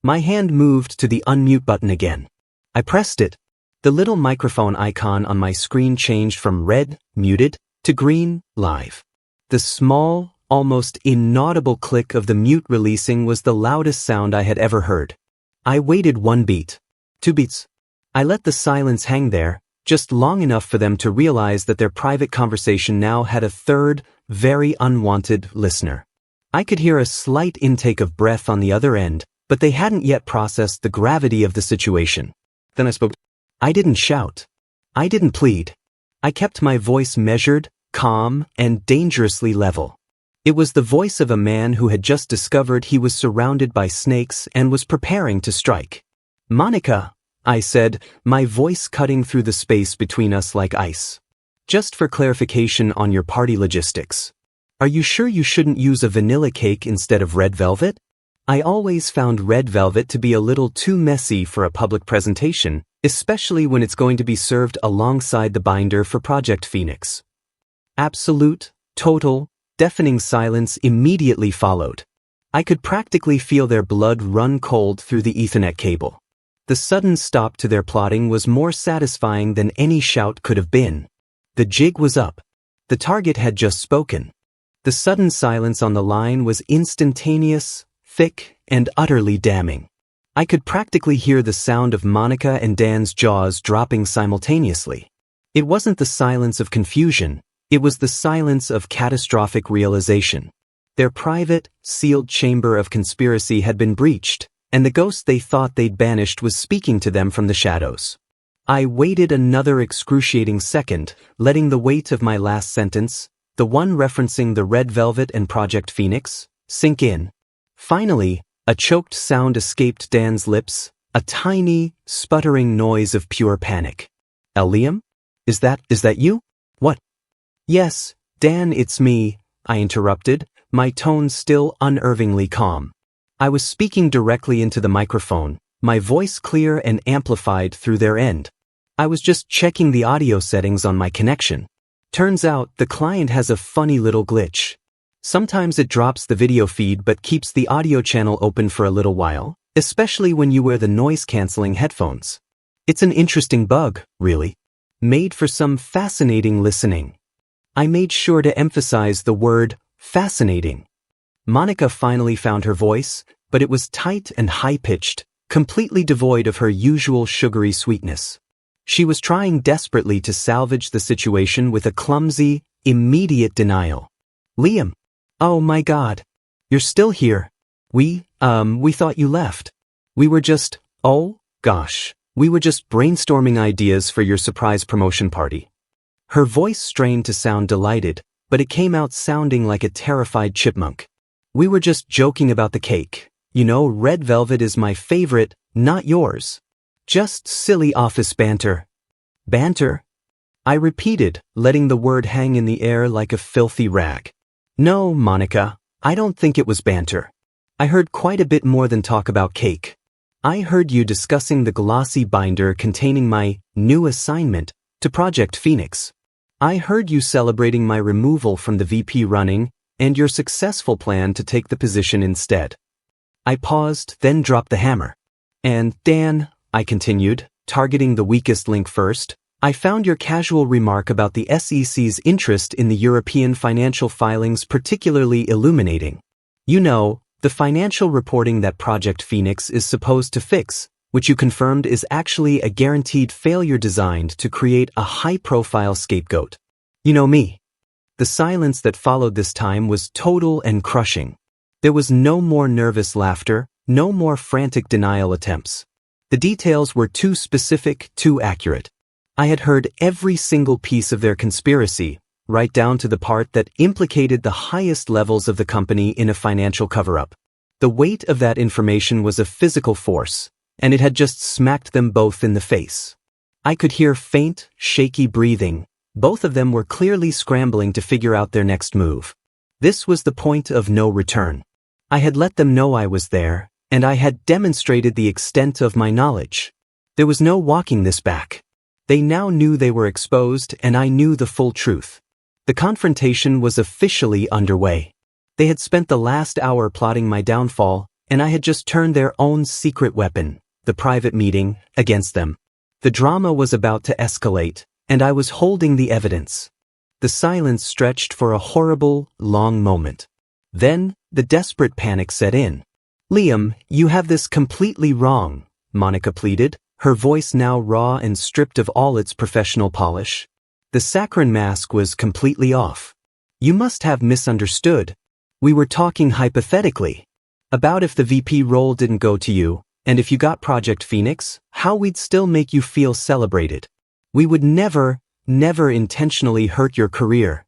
My hand moved to the unmute button again. I pressed it. The little microphone icon on my screen changed from red, muted, to green, live. The small, almost inaudible click of the mute releasing was the loudest sound I had ever heard. I waited 1 beat. 2 beats. I let the silence hang there, just long enough for them to realize that their private conversation now had a third, very unwanted listener. I could hear a slight intake of breath on the other end, but they hadn't yet processed the gravity of the situation. Then I spoke. I didn't shout. I didn't plead. I kept my voice measured, calm, and dangerously level. It was the voice of a man who had just discovered he was surrounded by snakes and was preparing to strike. Monica, I said, my voice cutting through the space between us like ice. Just for clarification on your party logistics. Are you sure you shouldn't use a vanilla cake instead of red velvet? I always found red velvet to be a little too messy for a public presentation, especially when it's going to be served alongside the binder for Project Phoenix. Absolute, total, deafening silence immediately followed. I could practically feel their blood run cold through the Ethernet cable. The sudden stop to their plotting was more satisfying than any shout could have been. The jig was up. The target had just spoken. The sudden silence on the line was instantaneous, thick, and utterly damning. I could practically hear the sound of Monica and Dan's jaws dropping simultaneously. It wasn't the silence of confusion, it was the silence of catastrophic realization. Their private, sealed chamber of conspiracy had been breached, and the ghost they thought they'd banished was speaking to them from the shadows. I waited another excruciating second, letting the weight of my last sentence, the one referencing the red velvet and Project Phoenix, sink in. Finally, a choked sound escaped Dan's lips, a tiny, sputtering noise of pure panic. Liam? Is that you? What? Yes, Dan, it's me, I interrupted, my tone still unnervingly calm. I was speaking directly into the microphone, my voice clear and amplified through their end. I was just checking the audio settings on my connection. Turns out, the client has a funny little glitch. Sometimes it drops the video feed but keeps the audio channel open for a little while, especially when you wear the noise-canceling headphones. It's an interesting bug, really. Made for some fascinating listening. I made sure to emphasize the word fascinating. Monica finally found her voice, but it was tight and high-pitched, completely devoid of her usual sugary sweetness. She was trying desperately to salvage the situation with a clumsy, immediate denial. Liam. Oh my God. You're still here. We thought you left. We were just brainstorming ideas for your surprise promotion party. Her voice strained to sound delighted, but it came out sounding like a terrified chipmunk. We were just joking about the cake. You know, red velvet is my favorite, not yours. Just silly office banter. Banter? I repeated, letting the word hang in the air like a filthy rag. No, Monica, I don't think it was banter. I heard quite a bit more than talk about cake. I heard you discussing the glossy binder containing my new assignment to Project Phoenix. I heard you celebrating my removal from the VP running and your successful plan to take the position instead. I paused, then dropped the hammer. And Dan, I continued, targeting the weakest link first, I found your casual remark about the SEC's interest in the European financial filings particularly illuminating. You know, the financial reporting that Project Phoenix is supposed to fix, which you confirmed is actually a guaranteed failure designed to create a high-profile scapegoat. You know me. The silence that followed this time was total and crushing. There was no more nervous laughter, no more frantic denial attempts. The details were too specific, too accurate. I had heard every single piece of their conspiracy, right down to the part that implicated the highest levels of the company in a financial cover-up. The weight of that information was a physical force, and it had just smacked them both in the face. I could hear faint, shaky breathing. Both of them were clearly scrambling to figure out their next move. This was the point of no return. I had let them know I was there, and I had demonstrated the extent of my knowledge. There was no walking this back. They now knew they were exposed, and I knew the full truth. The confrontation was officially underway. They had spent the last hour plotting my downfall, and I had just turned their own secret weapon, the private meeting, against them. The drama was about to escalate, and I was holding the evidence. The silence stretched for a horrible, long moment. Then, the desperate panic set in. "Liam, you have this completely wrong," Monica pleaded, her voice now raw and stripped of all its professional polish. The saccharine mask was completely off. "You must have misunderstood. We were talking hypothetically. About if the VP role didn't go to you, and if you got Project Phoenix, how we'd still make you feel celebrated. We would never intentionally hurt your career."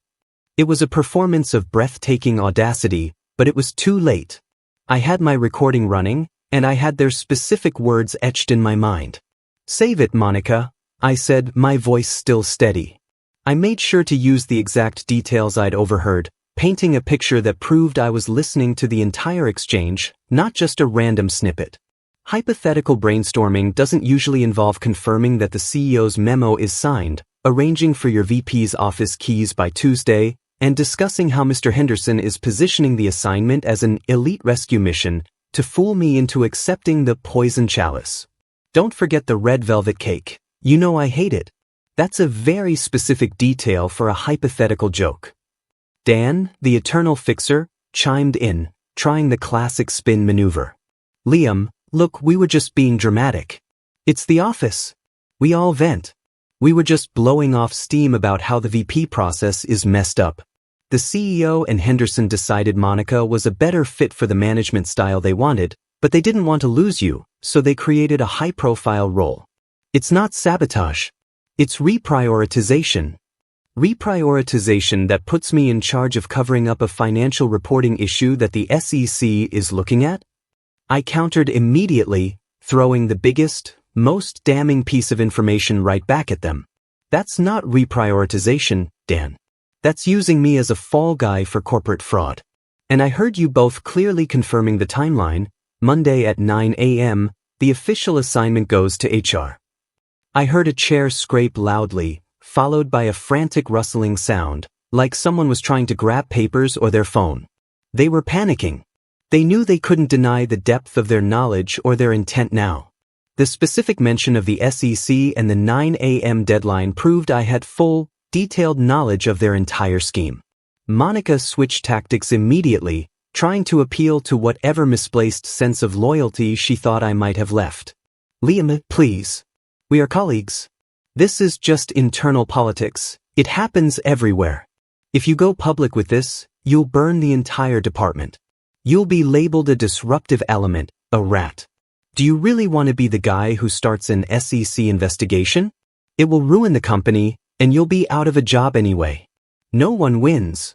It was a performance of breathtaking audacity, but it was too late. I had my recording running, and I had their specific words etched in my mind. "Save it, Monica," I said, my voice still steady. I made sure to use the exact details I'd overheard, painting a picture that proved I was listening to the entire exchange, not just a random snippet. Hypothetical brainstorming doesn't usually involve confirming that the CEO's memo is signed, arranging for your VP's office keys by Tuesday, and discussing how Mr. Henderson is positioning the assignment as an elite rescue mission to fool me into accepting the poison chalice. Don't forget the red velvet cake. You know I hate it. That's a very specific detail for a hypothetical joke. Dan, the eternal fixer, chimed in, trying the classic spin maneuver. "Liam, look, we were just being dramatic. It's the office. We all vent. We were just blowing off steam about how the VP process is messed up. The CEO and Henderson decided Monica was a better fit for the management style they wanted, but they didn't want to lose you, so they created a high-profile role. It's not sabotage. It's reprioritization. Reprioritization that puts me in charge of covering up a financial reporting issue that the SEC is looking at?" I countered immediately, throwing the biggest, most damning piece of information right back at them. "That's not reprioritization, Dan. That's using me as a fall guy for corporate fraud. And I heard you both clearly confirming the timeline. Monday at 9 a.m., the official assignment goes to HR. I heard a chair scrape loudly, followed by a frantic rustling sound, like someone was trying to grab papers or their phone. They were panicking. They knew they couldn't deny the depth of their knowledge or their intent now. The specific mention of the SEC and the 9 a.m. deadline proved I had full, detailed knowledge of their entire scheme. Monica switched tactics immediately, trying to appeal to whatever misplaced sense of loyalty she thought I might have left. "Liam, please. We are colleagues. This is just internal politics. It happens everywhere. If you go public with this, you'll burn the entire department. You'll be labeled a disruptive element, a rat. Do you really want to be the guy who starts an SEC investigation? It will ruin the company, and you'll be out of a job anyway. No one wins.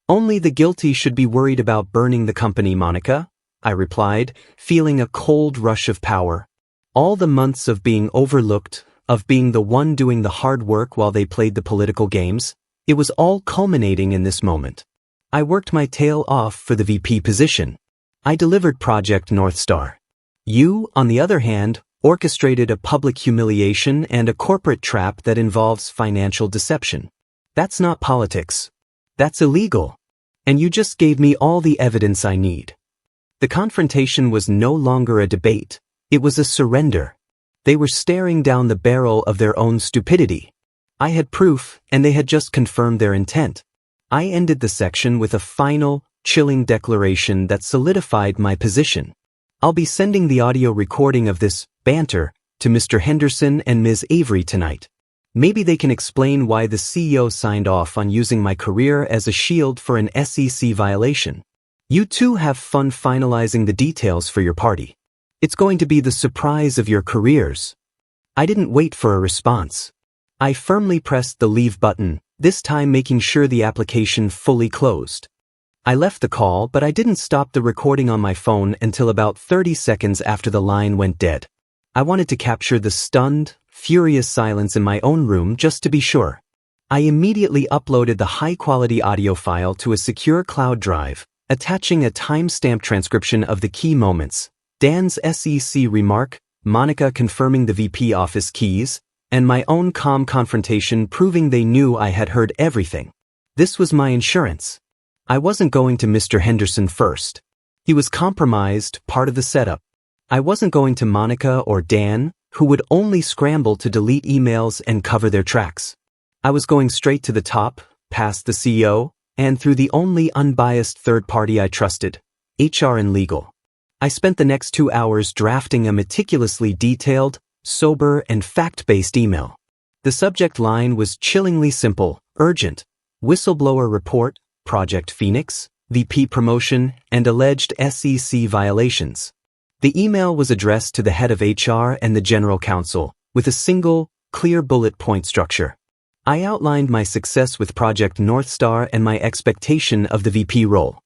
Only the guilty should be worried about burning the company, Monica," I replied, feeling a cold rush of power. All the months of being overlooked, of being the one doing the hard work while they played the political games, it was all culminating in this moment. I worked my tail off for the VP position. I delivered Project North Star. You, on the other hand, orchestrated a public humiliation and a corporate trap that involves financial deception. That's not politics. That's illegal. And you just gave me all the evidence I need. The confrontation was no longer a debate. It was a surrender. They were staring down the barrel of their own stupidity. I had proof, and they had just confirmed their intent. I ended the section with a final, chilling declaration that solidified my position. I'll be sending the audio recording of this banter to Mr. Henderson and Ms. Avery tonight. Maybe they can explain why the CEO signed off on using my career as a shield for an SEC violation. You two have fun finalizing the details for your party. It's going to be the surprise of your careers." I didn't wait for a response. I firmly pressed the leave button, this time making sure the application fully closed. I left the call, but I didn't stop the recording on my phone until about 30 seconds after the line went dead. I wanted to capture the stunned, furious silence in my own room just to be sure. I immediately uploaded the high-quality audio file to a secure cloud drive, attaching a timestamp transcription of the key moments, Dan's SEC remark, Monica confirming the VP office keys, and my own calm confrontation proving they knew I had heard everything. This was my insurance. I wasn't going to Mr. Henderson first. He was compromised, part of the setup. I wasn't going to Monica or Dan, who would only scramble to delete emails and cover their tracks. I was going straight to the top, past the CEO, and through the only unbiased third party I trusted, HR and legal. I spent the next 2 hours drafting a meticulously detailed, sober, and fact-based email. The subject line was chillingly simple, urgent, whistleblower report, Project Phoenix, VP promotion, and alleged SEC violations. The email was addressed to the head of HR and the general counsel, with a single, clear bullet point structure. I outlined my success with Project North Star and my expectation of the VP role.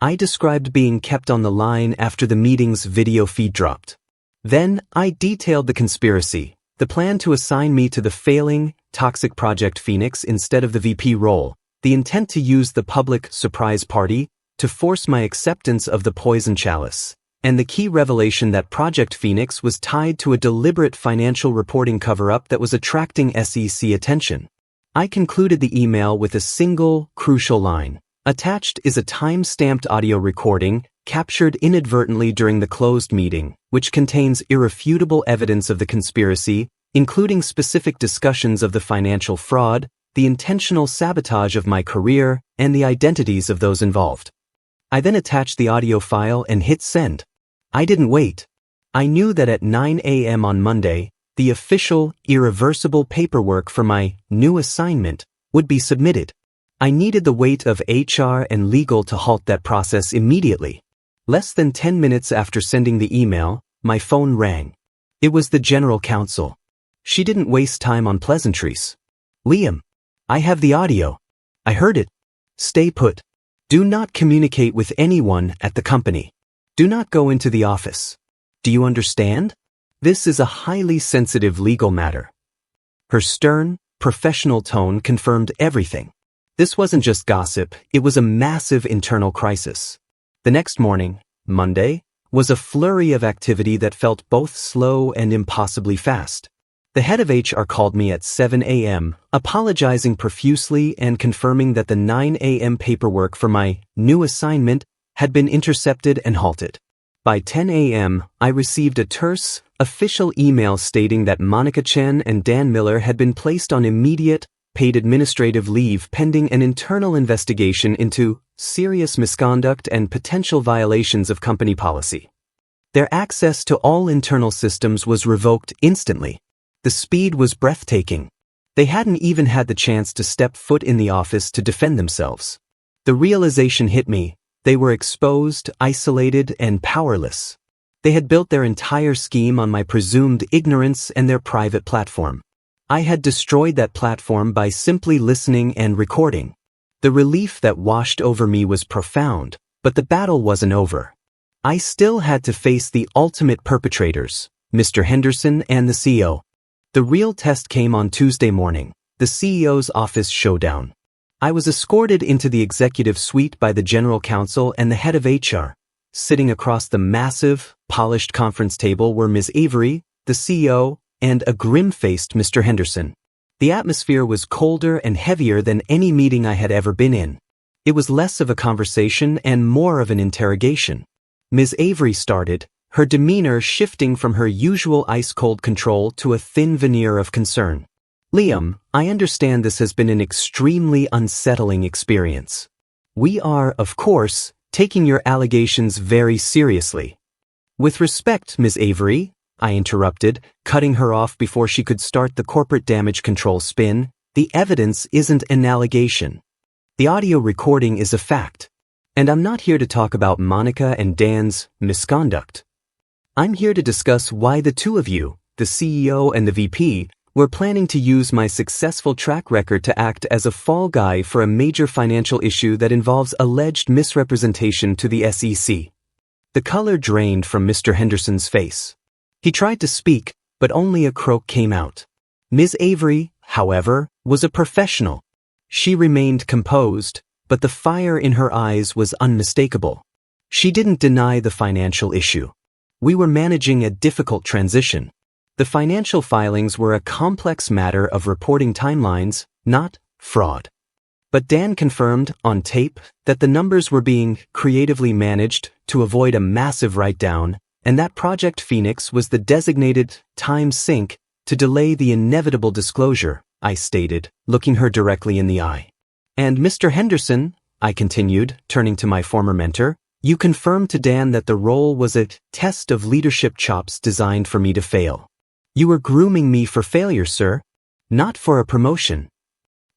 I described being kept on the line after the meeting's video feed dropped. Then, I detailed the conspiracy, the plan to assign me to the failing, toxic Project Phoenix instead of the VP role, the intent to use the public surprise party to force my acceptance of the poison chalice, and the key revelation that Project Phoenix was tied to a deliberate financial reporting cover-up that was attracting SEC attention. I concluded the email with a single, crucial line. Attached is a time-stamped audio recording captured inadvertently during the closed meeting, which contains irrefutable evidence of the conspiracy, including specific discussions of the financial fraud, the intentional sabotage of my career, and the identities of those involved. I then attached the audio file and hit send. I didn't wait. I knew that at 9 a.m. on Monday, the official, irreversible paperwork for my new assignment would be submitted. I needed the weight of HR and legal to halt that process immediately. Less than 10 minutes after sending the email, my phone rang. It was the general counsel. She didn't waste time on pleasantries. Liam, I have the audio. I heard it. Stay put. Do not communicate with anyone at the company. Do not go into the office. Do you understand? This is a highly sensitive legal matter. Her stern, professional tone confirmed everything. This wasn't just gossip, it was a massive internal crisis. The next morning, Monday, was a flurry of activity that felt both slow and impossibly fast. The head of HR called me at 7 a.m., apologizing profusely and confirming that the 9 a.m. paperwork for my new assignment had been intercepted and halted. By 10 a.m., I received a terse, official email stating that Monica Chen and Dan Miller had been placed on immediate, paid administrative leave pending an internal investigation into serious misconduct and potential violations of company policy. Their access to all internal systems was revoked instantly. The speed was breathtaking. They hadn't even had the chance to step foot in the office to defend themselves. The realization hit me. They were exposed, isolated, and powerless. They had built their entire scheme on my presumed ignorance and their private platform. I had destroyed that platform by simply listening and recording. The relief that washed over me was profound, but the battle wasn't over. I still had to face the ultimate perpetrators, Mr. Henderson and the CEO. The real test came on Tuesday morning, the CEO's office showdown. I was escorted into the executive suite by the general counsel and the head of HR. Sitting across the massive, polished conference table were Ms. Avery, the CEO, and a grim-faced Mr. Henderson. The atmosphere was colder and heavier than any meeting I had ever been in. It was less of a conversation and more of an interrogation. Ms. Avery started, her demeanor shifting from her usual ice-cold control to a thin veneer of concern. Liam, I understand this has been an extremely unsettling experience. We are, of course, taking your allegations very seriously. With respect, Ms. Avery, I interrupted, cutting her off before she could start the corporate damage control spin, the evidence isn't an allegation. The audio recording is a fact. And I'm not here to talk about Monica and Dan's misconduct. I'm here to discuss why the two of you, the CEO and the VP, We're planning to use my successful track record to act as a fall guy for a major financial issue that involves alleged misrepresentation to the SEC. The color drained from Mr. Henderson's face. He tried to speak, but only a croak came out. Ms. Avery, however, was a professional. She remained composed, but the fire in her eyes was unmistakable. She didn't deny the financial issue. We were managing a difficult transition. The financial filings were a complex matter of reporting timelines, not fraud. But Dan confirmed, on tape, that the numbers were being creatively managed to avoid a massive write-down, and that Project Phoenix was the designated time sink to delay the inevitable disclosure, I stated, looking her directly in the eye. And Mr. Henderson, I continued, turning to my former mentor, you confirmed to Dan that the role was a test of leadership chops designed for me to fail. You were grooming me for failure, sir, not for a promotion.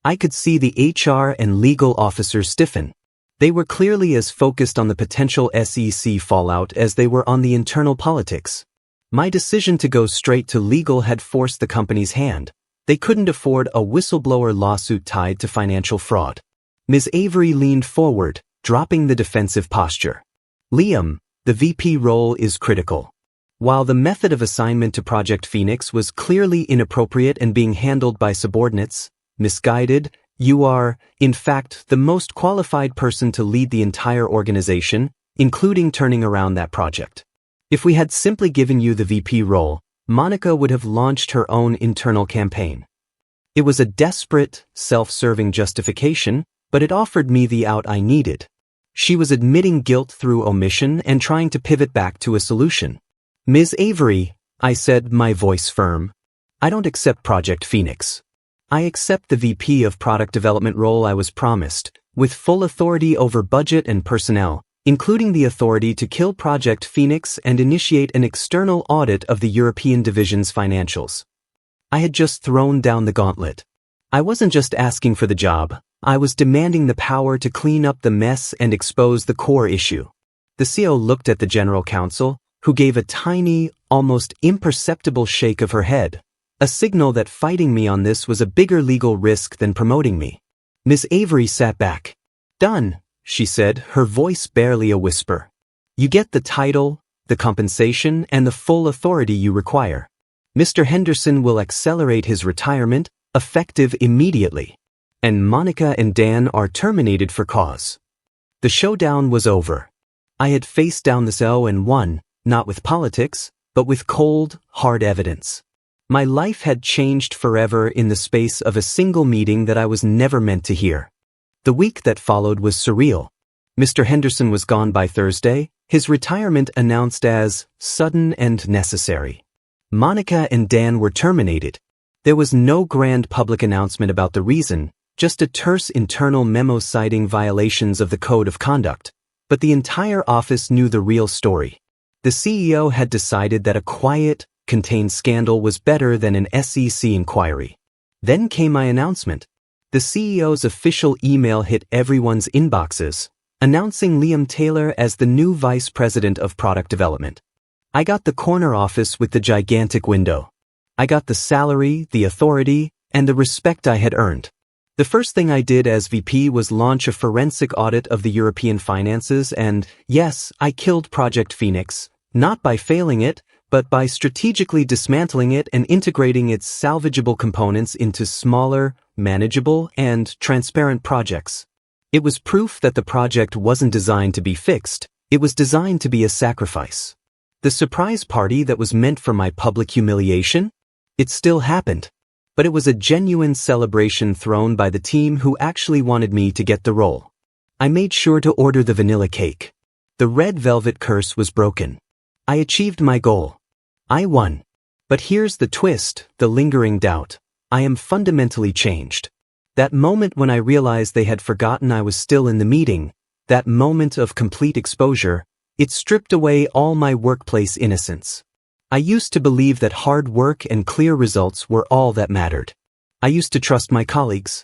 I could see the HR and legal officers stiffen. They were clearly as focused on the potential SEC fallout as they were on the internal politics. My decision to go straight to legal had forced the company's hand. They couldn't afford a whistleblower lawsuit tied to financial fraud. Ms. Avery leaned forward, dropping the defensive posture. Liam, the VP role is critical. While the method of assignment to Project Phoenix was clearly inappropriate and being handled by subordinates, misguided, you are, in fact, the most qualified person to lead the entire organization, including turning around that project. If we had simply given you the VP role, Monica would have launched her own internal campaign. It was a desperate, self-serving justification, but it offered me the out I needed. She was admitting guilt through omission and trying to pivot back to a solution. Ms. Avery, I said, my voice firm, I don't accept Project Phoenix. I accept the VP of Product Development role I was promised, with full authority over budget and personnel, including the authority to kill Project Phoenix and initiate an external audit of the European division's financials. I had just thrown down the gauntlet. I wasn't just asking for the job, I was demanding the power to clean up the mess and expose the core issue. The CEO looked at the General Counsel, who gave a tiny, almost imperceptible shake of her head, a signal that fighting me on this was a bigger legal risk than promoting me. Miss Avery sat back. Done, she said, her voice barely a whisper. You get the title, the compensation, and the full authority you require. Mr. Henderson will accelerate his retirement, effective immediately. And Monica and Dan are terminated for cause. The showdown was over. I had faced down the CEO and won, not with politics, but with cold, hard evidence. My life had changed forever in the space of a single meeting that I was never meant to hear. The week that followed was surreal. Mr. Henderson was gone by Thursday, his retirement announced as sudden and necessary. Monica and Dan were terminated. There was no grand public announcement about the reason, just a terse internal memo citing violations of the Code of Conduct. But the entire office knew the real story. The CEO had decided that a quiet, contained scandal was better than an SEC inquiry. Then came my announcement. The CEO's official email hit everyone's inboxes, announcing Liam Taylor as the new Vice President of Product Development. I got the corner office with the gigantic window. I got the salary, the authority, and the respect I had earned. The first thing I did as VP was launch a forensic audit of the European finances and, yes, I killed Project Phoenix, not by failing it, but by strategically dismantling it and integrating its salvageable components into smaller, manageable, and transparent projects. It was proof that the project wasn't designed to be fixed, it was designed to be a sacrifice. The surprise party that was meant for my public humiliation? It still happened. But it was a genuine celebration thrown by the team who actually wanted me to get the role. I made sure to order the vanilla cake. The red velvet curse was broken. I achieved my goal. I won. But here's the twist, the lingering doubt. I am fundamentally changed. That moment when I realized they had forgotten I was still in the meeting, that moment of complete exposure, it stripped away all my workplace innocence. I used to believe that hard work and clear results were all that mattered. I used to trust my colleagues.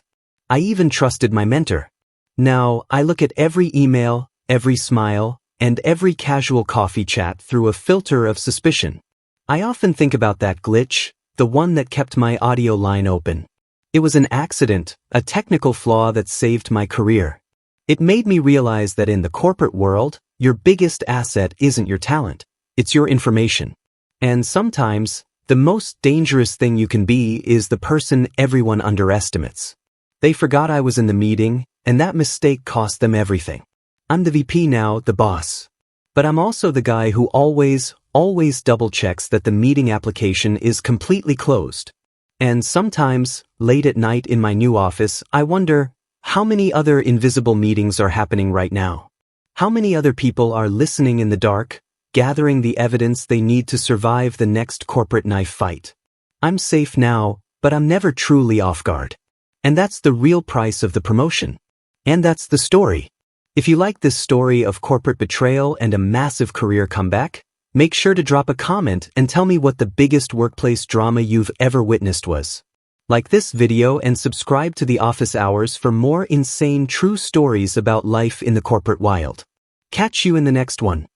I even trusted my mentor. Now, I look at every email, every smile, and every casual coffee chat through a filter of suspicion. I often think about that glitch, the one that kept my audio line open. It was an accident, a technical flaw that saved my career. It made me realize that in the corporate world, your biggest asset isn't your talent, it's your information. And sometimes, the most dangerous thing you can be is the person everyone underestimates. They forgot I was in the meeting, and that mistake cost them everything. I'm the VP now, the boss. But I'm also the guy who always double-checks that the meeting application is completely closed. And sometimes, late at night in my new office, I wonder, how many other invisible meetings are happening right now? How many other people are listening in the dark, gathering the evidence they need to survive the next corporate knife fight? I'm safe now, but I'm never truly off guard. And that's the real price of the promotion. And that's the story. If you like this story of corporate betrayal and a massive career comeback, make sure to drop a comment and tell me what the biggest workplace drama you've ever witnessed was. Like this video and subscribe to The Office Hours for more insane true stories about life in the corporate wild. Catch you in the next one.